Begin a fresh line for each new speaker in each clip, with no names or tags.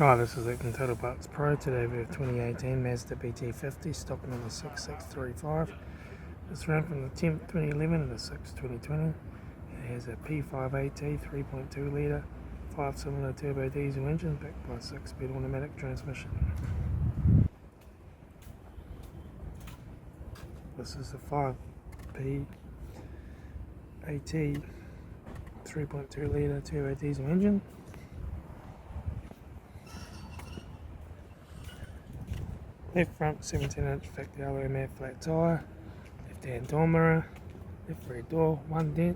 Oh, this is Litre Total Parts Pro. Today we have 2018 Mazda BT50, stock number 6635. It's run from the 10th 2011 to the 6th 2020. It has a P580 3.2 litre 5-cylinder turbo diesel engine backed by a 6-speed automatic transmission. This is the 5P80 3.2 litre turbo diesel engine. Left front 17-inch factory alloy matte flat tyre, left hand door mirror, left rear door 1 dent,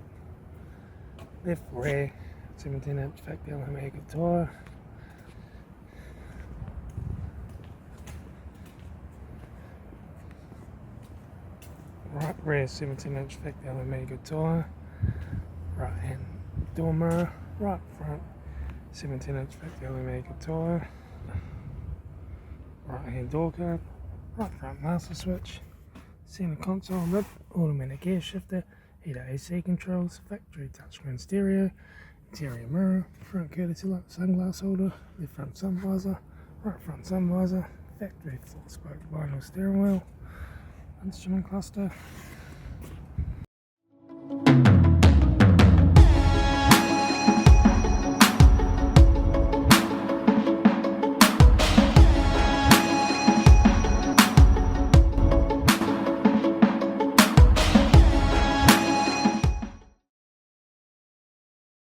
left rear 17-inch factory alloy matte tyre, right rear 17-inch factory alloy matte tyre, right hand door mirror, right front 17-inch factory alloy matte tyre, right hand door card, right front master switch, center console lid, automatic gear shifter, heater AC controls, factory touchscreen stereo, interior mirror, front courtesy light, sunglass holder, left front sun visor, right front sun visor, factory 4-spoke vinyl steering wheel, instrument cluster,